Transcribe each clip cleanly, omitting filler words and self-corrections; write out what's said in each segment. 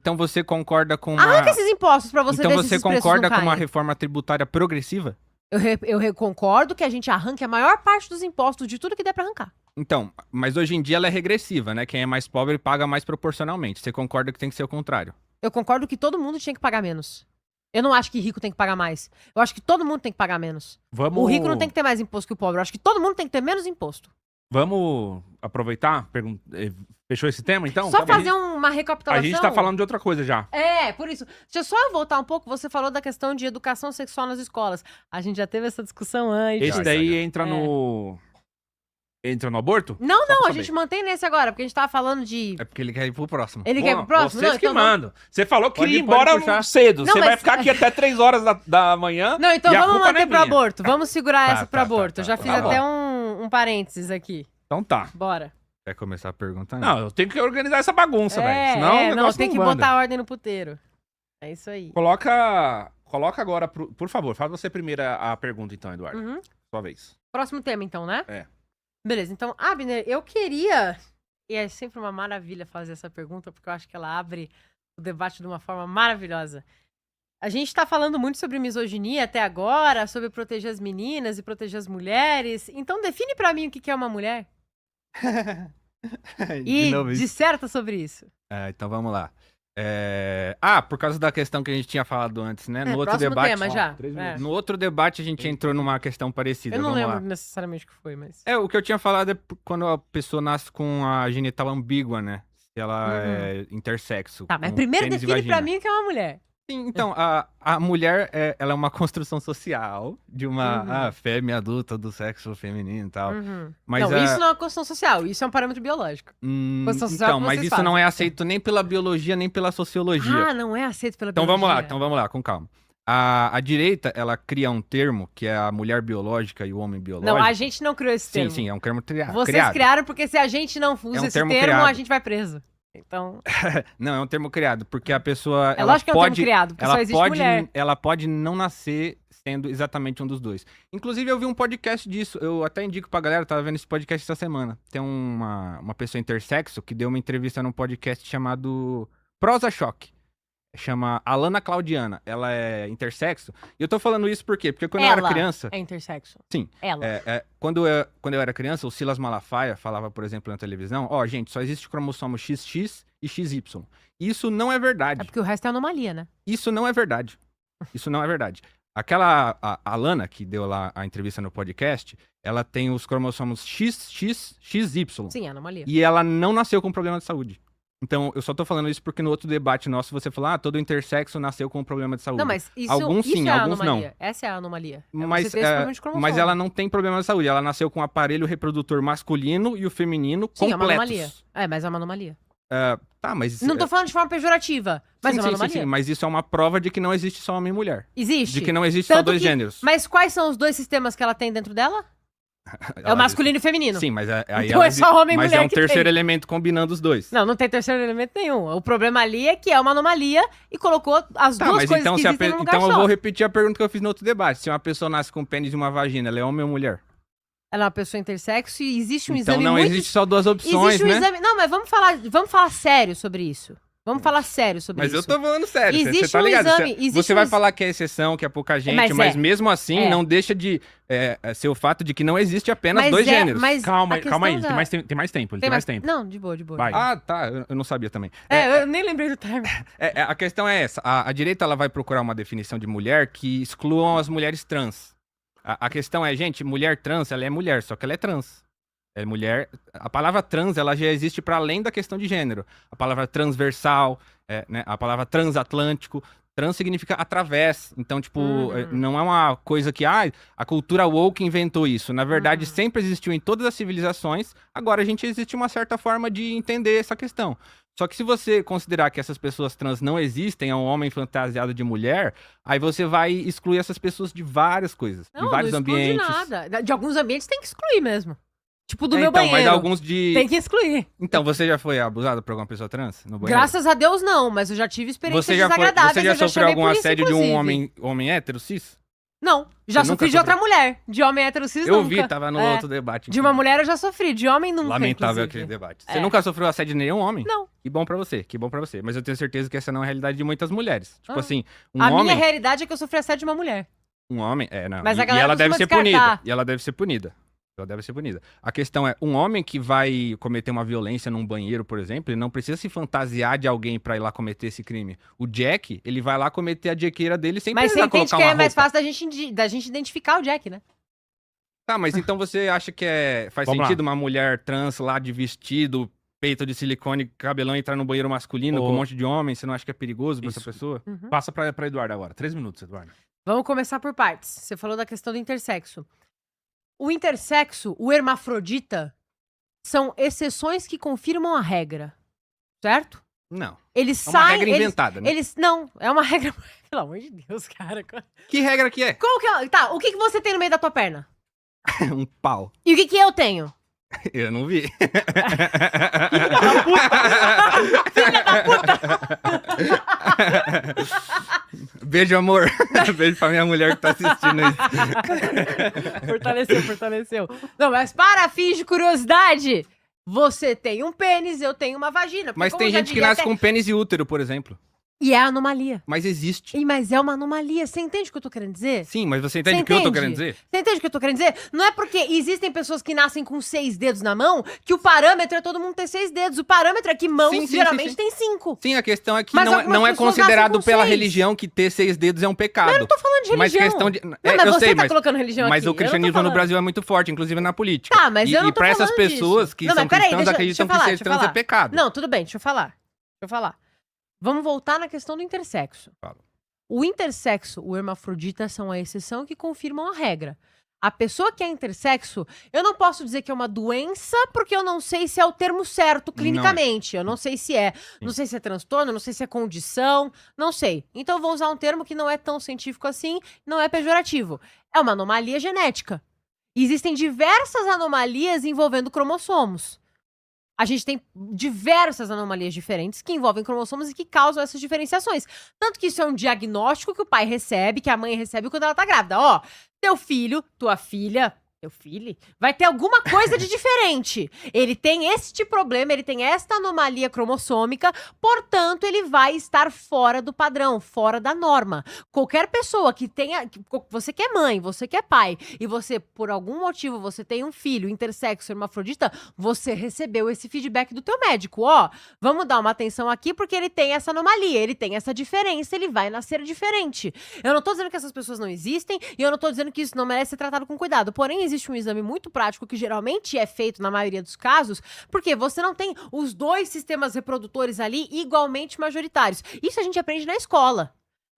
Então você concorda com uma... Arranca esses impostos pra você Então ver se você esses preços concorda não com uma caem. reforma tributária progressiva? Eu concordo que a gente arranque a maior parte dos impostos de tudo que der pra arrancar. Então, mas hoje em dia ela é regressiva, né? Quem é mais pobre paga mais proporcionalmente. Você concorda que tem que ser o contrário? Eu concordo que todo mundo tinha que pagar menos. Eu não acho que rico tem que pagar mais. Eu acho que todo mundo tem que pagar menos. Vamos... O rico não tem que ter mais imposto que o pobre. Eu acho que todo mundo tem que ter menos imposto. Vamos aproveitar? Fechou esse tema, então? Só Tá bom. fazer uma recapitulação. A gente tá falando de outra coisa já. É, por isso. Deixa eu só voltar um pouco. Você falou da questão de educação sexual nas escolas. A gente já teve essa discussão antes. Esse daí entra no... Entra no aborto? Não, Só não, pra a saber. gente mantém nesse agora, porque a gente tava falando de... É porque ele quer ir pro próximo. Ele quer ir pro próximo? Vocês Não, que então vamos- mandam. Você falou que Pode- ia pode embora puxar. cedo. Não, Você vai mas- ficar aqui até 3 horas da manhã. Não, então e a vamos culpa não manter é pro minha. aborto. Vamos segurar Tá, essa pro tá, aborto. tá, Eu já tá, fiz tá até um parênteses aqui. Então tá. Bora. Quer começar a perguntar? Não, eu tenho que organizar essa bagunça, velho. Senão o não, negócio tem que anda. botar ordem no puteiro. É isso aí. Coloca agora, por favor, faz você primeiro a pergunta então, Eduardo. Uhum. Sua vez. Próximo tema, então, né? É. Beleza, então, Abner, eu queria... E é sempre uma maravilha fazer essa pergunta, porque eu acho que ela abre o debate de uma forma maravilhosa. A gente tá falando muito sobre misoginia até agora, sobre proteger as meninas e proteger as mulheres. Então, define pra mim o que é uma mulher. E disserta sobre isso. Então vamos lá. Por causa da questão que a gente tinha falado antes, né? No outro próximo debate. tema já. 3 É. minutos. No outro debate a gente entrou numa questão parecida. Eu não Vamos lembro lá. necessariamente o que foi, mas... O que eu tinha falado é quando a pessoa nasce com a genital ambígua, né? Se ela é intersexo. Tá, mas com primeiro pênis e define pra vagina. mim o que é uma mulher. Sim, então, a mulher, ela é uma construção social de uma fêmea adulta do sexo feminino e tal. Uhum. Mas não, isso não é uma construção social, isso é um parâmetro biológico. Construção social então, que mas vocês isso não fazem. é aceito nem pela biologia, nem pela sociologia. Ah, não é aceito pela Então biologia. vamos lá, com calma. A direita, ela cria um termo que é a mulher biológica e o homem biológico. Não, a gente não criou esse termo. Sim, é um termo criado. Vocês criaram porque se a gente não usa É um esse termo termo, criado. a gente vai preso. Então, Não, é um termo criado, porque a pessoa... é ela lógico que é um termo criado, porque só existe mulher. Ela pode não nascer sendo exatamente um dos dois. Inclusive, eu vi um podcast disso, eu até indico pra galera, tava vendo esse podcast essa semana. Tem uma pessoa intersexo que deu uma entrevista num podcast chamado Prosa Choque. Chama Alana Claudiana. Ela é intersexo. E eu tô falando isso por quê? Porque quando eu era criança... é intersexo. Sim. Ela. Quando eu era criança, o Silas Malafaia falava, por exemplo, na televisão, gente, só existe cromossomo XX e XY. Isso não é verdade. É porque o resto é anomalia, né? Isso não é verdade. Isso não é verdade. A Alana, que deu lá a entrevista no podcast, ela tem os cromossomos XY. Sim, é anomalia. E ela não nasceu com problema de saúde. Então, eu só tô falando isso porque no outro debate nosso você falou, todo intersexo nasceu com um problema de saúde. Não, mas isso, Alguns isso sim, é a alguns anomalia. não. Essa é a anomalia. Mas, você ter esse problema de cromossomo. mas ela não tem problema de saúde. Ela nasceu com o aparelho reprodutor masculino e o feminino Sim, completos. é uma anomalia. Mas é uma anomalia. Tá, mas... Não tô falando de forma pejorativa, mas é uma anomalia. Sim, mas isso é uma prova de que não existe só homem e mulher. Existe. De que não existe só Tanto dois que- gêneros. Mas quais são os dois sistemas que ela tem dentro dela? É o masculino e o feminino. Sim, mas aí Então é só homem e mas mulher é um que terceiro tem. elemento combinando os dois. Não tem terceiro elemento nenhum. O problema ali é que é uma anomalia e colocou as Tá, duas mas coisas então, que existem num lugar então eu só. vou repetir a pergunta que eu fiz no outro debate. Se uma pessoa nasce com um pênis e uma vagina, ela é homem ou mulher? Ela é uma pessoa intersexo e existe um Então exame não muito... existe só duas opções, existe um né? exame... Não, mas vamos falar sério sobre isso. Vamos falar sério sobre Mas isso. eu tô falando sério, você Existe tá um ligado? exame, Você- existe Você um vai ex- falar que é exceção, que é pouca gente, Mas mas é. mesmo assim É. não deixa de ser o fato de que não existe apenas Mas dois é- gêneros. mas Calma, a calma aí. questão da- Tem mais tempo. Ele tem mais tempo. Não, de boa. Vai. Tá, eu não sabia também. Eu nem lembrei do time. A questão é essa, a direita ela vai procurar uma definição de mulher que excluam as mulheres trans. A questão é, gente, mulher trans, ela é mulher, só que ela é trans. É mulher. A palavra trans, ela já existe para além da questão de gênero. A palavra transversal, né, a palavra transatlântico. Trans significa através. Então, tipo, não é uma coisa que a cultura woke inventou isso. Na verdade, sempre existiu em todas as civilizações. Agora a gente existe uma certa forma de entender essa questão. Só que se você considerar que essas pessoas trans não existem, é um homem fantasiado de mulher, aí você vai excluir essas pessoas de várias coisas, de vários não exclui ambientes. nada. De alguns ambientes tem que excluir mesmo. Tipo do meu então, banheiro. mas alguns de... Tem que excluir. Então, você já foi abusado por alguma pessoa trans no banheiro? Graças a Deus não, mas eu já tive experiências Você já desagradáveis. sofreu eu algum chamei polícia, assédio de um inclusive. homem hétero, cis? Não, já Você sofri nunca de outra mulher. De homem hétero cis Eu nunca. vi, tava no É. outro debate. De uma mulher eu já sofri, de homem nunca, Lamentável inclusive. aquele debate. Você nunca sofreu assédio de nenhum homem? Não. Que bom pra você, que bom pra você. Mas eu tenho certeza que essa não é a realidade de muitas mulheres. Tipo assim, um A minha homem... realidade é que eu sofri assédio de uma mulher. Um homem... não. Mas a E galera ela deve costuma ser punida. descartar. E ela deve ser punida. Ela deve ser punida. A questão é, um homem que vai cometer uma violência num banheiro, por exemplo, ele não precisa se fantasiar de alguém pra ir lá cometer esse crime. O Jack, ele vai lá cometer a jequeira dele sem Mas você precisar entende colocar que uma é mais roupa. fácil da gente identificar o Jack, né? Tá, mas então você acha que faz Vamos sentido uma mulher trans lá de vestido, peito de silicone, cabelão, entrar no banheiro masculino com um monte de homem? Você não acha que é perigoso pra essa Isso. pessoa? Passa pra Eduardo agora. 3 minutos, Eduardo. Vamos começar por partes. Você falou da questão do intersexo. O intersexo, o hermafrodita, são exceções que confirmam a regra. Certo? Não. Eles É uma saem. regra inventada, né? Não, é uma regra. Pelo amor de Deus, cara. Que regra que é? Como que é? Tá, o que você tem no meio da tua perna? Um pau. E o que eu tenho? Eu não vi. Filha da puta! Beijo, amor. Beijo pra minha mulher que tá assistindo isso. Fortaleceu. Não, mas para fins de curiosidade, você tem um pênis, eu tenho uma vagina. Porque Mas como tem eu já gente que diria nasce até- com pênis e útero, por exemplo. E é anomalia. Mas existe. Mas é uma anomalia. Você entende o que eu tô querendo dizer? Sim, mas você entende o que eu tô querendo dizer? Você entende o que eu tô querendo dizer? Não é porque existem pessoas que nascem com 6 dedos na mão que o parâmetro é todo mundo ter 6 dedos. O parâmetro é que mãos Sim, sim, geralmente sim. tem 5. Sim, a questão é que Mas não, algumas não é pessoas considerado nascem com pela 6. religião que ter 6 dedos é um pecado. Eu não tô falando de religião. Mas questão de. Não, mas eu você sei, tá colocando religião mas aqui. o Eu não tô cristianismo no falando. Brasil é muito forte, inclusive na política. Tá, mas eu não E tô pra essas falando pessoas disso. que Não, são mas peraí, cristãos acreditam que ser trans é pecado. Não, tudo bem, deixa eu falar. Vamos voltar na questão do intersexo. Fala. O intersexo, o hermafrodita são a exceção que confirmam a regra. A pessoa que é intersexo, eu não posso dizer que é uma doença, porque eu não sei se é o termo certo clinicamente. Eu não sei se é. Não sei se é transtorno, não sei se é condição, não sei. Então eu vou usar um termo que não é tão científico assim, não é pejorativo. É uma anomalia genética. Existem diversas anomalias envolvendo cromossomos. A gente tem diversas anomalias diferentes que envolvem cromossomos e que causam essas diferenciações. Tanto que isso é um diagnóstico que o pai recebe, que a mãe recebe quando ela tá grávida. Ó, teu filho, tua filha, teu filho, vai ter alguma coisa de diferente. Ele tem este problema, ele tem esta anomalia cromossômica, portanto, ele vai estar fora do padrão, fora da norma. Qualquer pessoa que tenha... Você que é mãe, você que é pai, e você, por algum motivo, você tem um filho intersexo, hermafrodita, você recebeu esse feedback do teu médico. Ó, vamos dar uma atenção aqui porque ele tem essa anomalia, ele tem essa diferença, ele vai nascer diferente. Eu não tô dizendo que essas pessoas não existem, e eu não tô dizendo que isso não merece ser tratado com cuidado. Porém, existe um exame muito prático que geralmente é feito na maioria dos casos, porque você não tem os dois sistemas reprodutores ali igualmente majoritários. Isso a gente aprende na escola.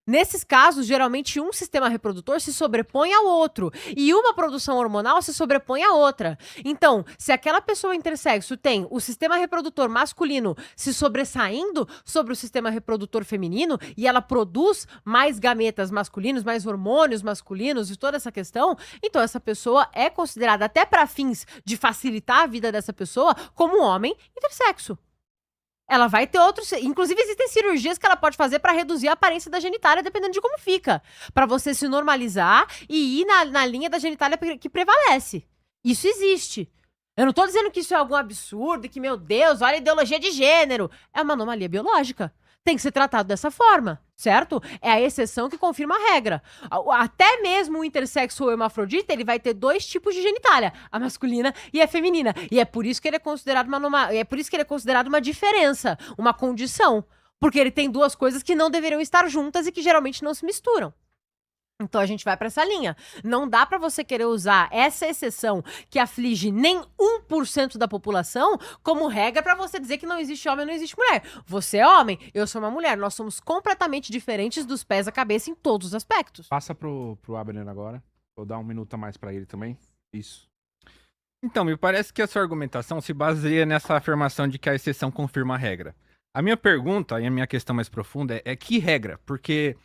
Nesses casos, geralmente um sistema reprodutor se sobrepõe ao outro e uma produção hormonal se sobrepõe à outra. Então, se aquela pessoa intersexo tem o sistema reprodutor masculino se sobressaindo sobre o sistema reprodutor feminino e ela produz mais gametas masculinos, mais hormônios masculinos e toda essa questão, então essa pessoa é considerada, até para fins de facilitar a vida dessa pessoa, como um homem intersexo. Ela vai ter outros... Inclusive, existem cirurgias que ela pode fazer pra reduzir a aparência da genitália, dependendo de como fica. Pra você se normalizar e ir na linha da genitália que prevalece. Isso existe. Eu não tô dizendo que isso é algum absurdo, que, meu Deus, olha a ideologia de gênero. É uma anomalia biológica. Tem que ser tratado dessa forma, certo? É a exceção que confirma a regra. Até mesmo o intersexo ou hermafrodita, ele vai ter 2 tipos de genitália, a masculina e a feminina. E é por isso que ele é considerado uma diferença, uma condição. Porque ele tem 2 coisas que não deveriam estar juntas e que geralmente não se misturam. Então a gente vai pra essa linha. Não dá pra você querer usar essa exceção que aflige nem 1% da população como regra pra você dizer que não existe homem e não existe mulher. Você é homem, eu sou uma mulher. Nós somos completamente diferentes dos pés à cabeça em todos os aspectos. Passa pro Abner agora. Vou dar 1 minuto a mais pra ele também. Isso. Então, me parece que a sua argumentação se baseia nessa afirmação de que a exceção confirma a regra. A minha pergunta, e a minha questão mais profunda, é que regra? Porque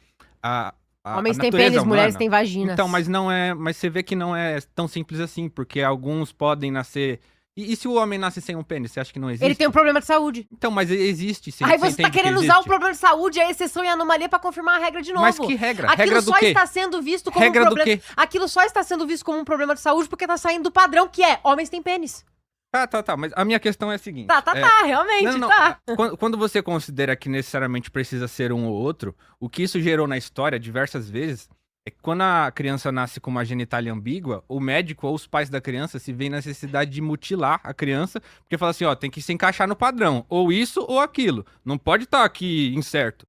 Homens a têm natureza pênis, mulheres humana- têm vaginas. Então, mas não é. Mas você vê que não é tão simples assim, porque alguns podem nascer. E se o homem nasce sem um pênis, você acha que não existe? Ele tem um problema de saúde. Então, mas existe sim. Aí você tá entende que querendo usar o existe? problema de saúde, a exceção e a anomalia pra confirmar a regra de novo. Mas que regra? Aquilo Regra do só quê? está sendo visto como Regra um do problema. quê? Aquilo só está sendo visto como um problema de saúde porque tá saindo do padrão que é homens têm pênis. Tá. Mas a minha questão é a seguinte. Tá, realmente, Não. tá. Quando você considera que necessariamente precisa ser um ou outro, o que isso gerou na história diversas vezes é que quando a criança nasce com uma genitália ambígua, o médico ou os pais da criança se veem na necessidade de mutilar a criança, porque fala assim, ó, tem que se encaixar no padrão, ou isso ou aquilo. Não pode estar aqui incerto.